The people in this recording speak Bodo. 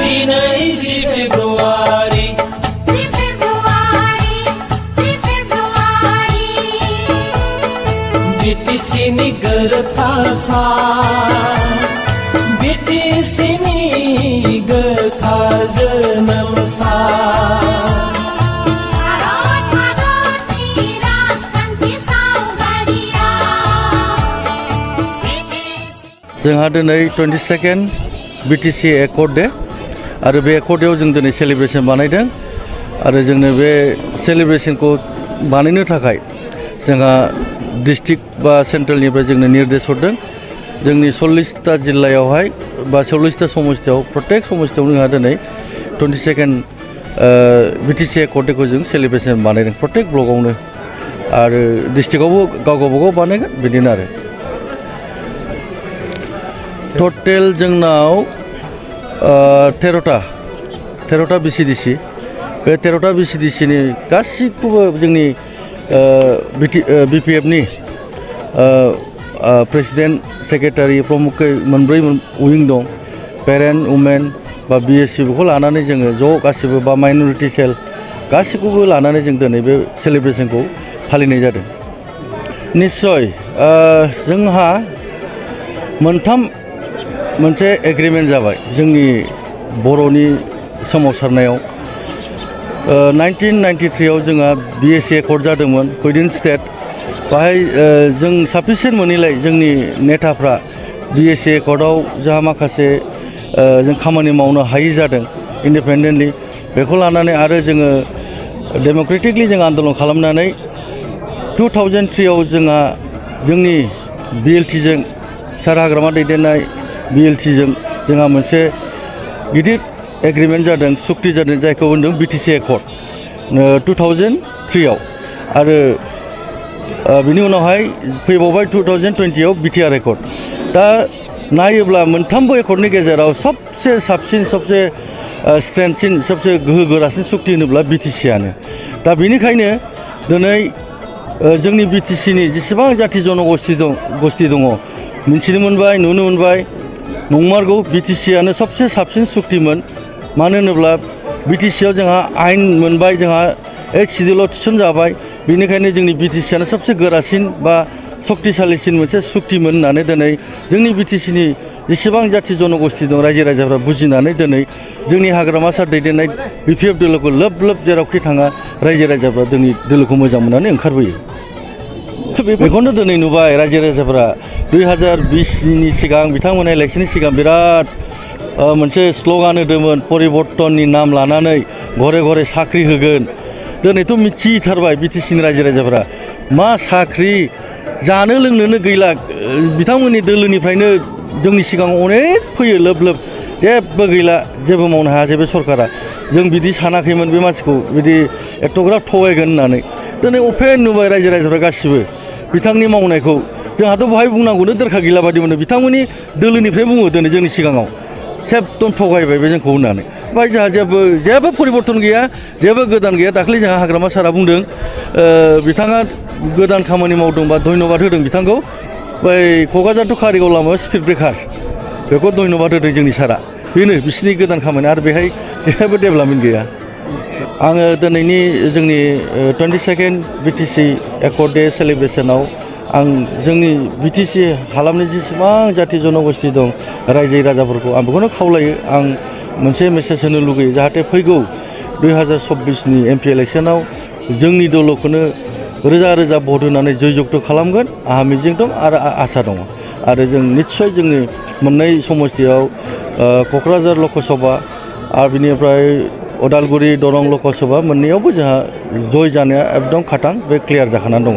दिनै 10 फेब्रुवारि BTC नि गोथार सान BTC नि गोथार जोनोम सान जोंहा दिनै 22nd BTC एकर्ड डे आरो बे एकर्ड डेआव जों दिनै सेलिब्रेशन बानायदों आरो जोंनो बे सेलिब्रेशनखौ बानायनो थाखाय जोंहा डिस्ट्रिक्ट बा सेन्ट्रेलनिफ्राय जोंनो निर्देश हरदों जोंनि 40टा जिल्लायावहाय बा 40टा समस्तियाव प्रत्येक समस्तियाव जोंहा दिनै 22nd BTC एकर्ड डेखौ जों सेलिब्रेशन बानायदों प्रत्येक ब्लकआवनो आरो डिस्ट्रिक्टआवबो गावबागाव बानायगोन बिदिनो आरो टटेल जोंनाव 13टा BCDC बे 13टा BCDC नि गासिखौबो जोंनि BPF नि प्रेसिडेन्ट सेक्रेटारि प्रमुख मोनब्रै उइं दं पेरेन्ट वुमेन बा BSC बेखौ लानानै जोङो ज' गासिबो बा माइनरिटि सेल गासिखौबो लानानै जों दिनै बे सेलिब्रेशनखौ फालिनाय जादों निश्चय जोंहा मोनसे एग्रिमेन्ट जाबाय जोंनि बर'नि सोमावसारनायाव 1993 आव जोंहा BSC एकर्ड जादोंमोन उइदिन स्टेट बाहाय जों साफिसियेन्ट मोनैलाय जोंनि नेताफ्रा BSC एकर्डआव जोंहा माखासे जों खामानि मावनो हायि जादों इन्डिपेन्डेन्टलि बेखौ लानानै आरो जोङो डेम'क्रेटिकलि जों आन्दलन खालामनानै 2003 आव जोंहा जोंनि BLT जों सार हाग्रामा दैदेननाय BLT जों जोंहा मोनसे गिदिर एग्रिमेन्ट जादों सुक्ति जादों जायखौ होनदों BTC एकर्ड 2003 आव आरो बिनि उनावहाय फैबावबाय 2020 आव BTR एकर्ड दा नायोब्ला मोनथामबो एकर्डनि गेजेराव सबसे साबसिन सबसे स्ट्रेंथसिन सबसे गोहो गोरासिन सुक्ति होनोब्ला BTC आनो दा बेनिखायनो दिनै जोंनि BTC नि जेसेबां जाथि जनगोष्ठी दङ मिथिनो मोनबाय नुनो मोनबाय नंमारगौ BTC आनो सबसे साबसिन सुक्तिमोन मानो होनोब्ला BTC आव जोंहा आइन मोनबाय जोंहा 8 शिड्यूलाव थिसनजाबाय बेनिखायनो जोंनि BTC आनो सबसे गोरासिन बा शक्तिशालीसिन मोनसे सुक्तिमोन होननानै दिनै जोंनि BTC नि जेसेबां जाथि जनगोष्ठी दं रायजो राजाफ्रा बुजिनानै दिनै जोंनि हाग्रामा सार दैदेननाय BPF दोलोखौ लोब लोब जेरावखि थाङा रायजो राजाफ्रा जोंनि दोलोखौ मोजां मोननानै ओंखारबोयो बेखौनो दिनै नुबाय रायजो राजाफ्रा 2020 नि सिगां बिथांमोना इलेक्शननि सिगां बिराद मोनसे स्ल'गान होदोंमोन परिबर्तननि नाम लानानै घरे घरे साख्रि होगोन दिनैथ' मिथिथारबाय BTC नि रायजो राजाफ्रा मा साख्रि जानो लोंनोनो गैला बिथांमोननि दोलोनिफ्रायनो जोंनि सिगाङाव अनेक फैयो लोब लोब जेबो गैला जेबो मावनो हायासै बे सरकारा जों बिदि सानाखैमोन बे मानसिखौ बिदि एथ'ग्राब थगायगोन होननानै दिनै अपेन नुबाय रायजो राजाफ्रा गासिबो बिथांनि मावनायखौ जोंहाथ' बहाय बुंनांगौनो दरखार गैला बादि मोनो बिथांमोननि दोलोनिफ्राय बुङो दिनै जोंनि सिगाङाव एकदम थगायबाय बे जोंखौ होननानै ओमफ्राय जोंहा जेबो परिबर्तन गैया जेबो गोदान गैया दाख्लै जोंहा हाग्रामा सारा बुंदों बिथाङा गोदान खामानि मावदोंबा धन्यबाद होदों बिथांखौ बै क'क्राझार टु कारिगाव लामायाव स्पिड ब्रेकार बेखौ धन्यबाद होदों जोंनि सारा बेनो बिसिनि गोदान खामानि आरो बेहाय जेबो डेभेलपमेन्ट गैया आङो दिनैनि जोंनि 22nd BTC एकर्ड डे सेलिब्रेशनाव आं जोंनि BTC हालामनि जेसेबां जाथि जनगोष्ठी दं रायजो राजाफोरखौ आं बेखौनो खावलायो आं मोनसे मेसेज होनो लुगैयो जाहाथे फैगौ 2024 नि MP इलेक्शनाव जोंनि दलखौनो रोजा रोजा भट होनानै जयजुक्त खालामगोन आंहा मिजिं दं आरो आसा दङ आरो जों निस्सय जोंनि मोननै समस्तियाव क'क्राझार लकसभा आरो बिनिफ्राय उदालगुरि दरं लकसभा मोननैयावबो जोंहा जय जानाया एकदम खाथां बे क्लियार जाखानानै दङ।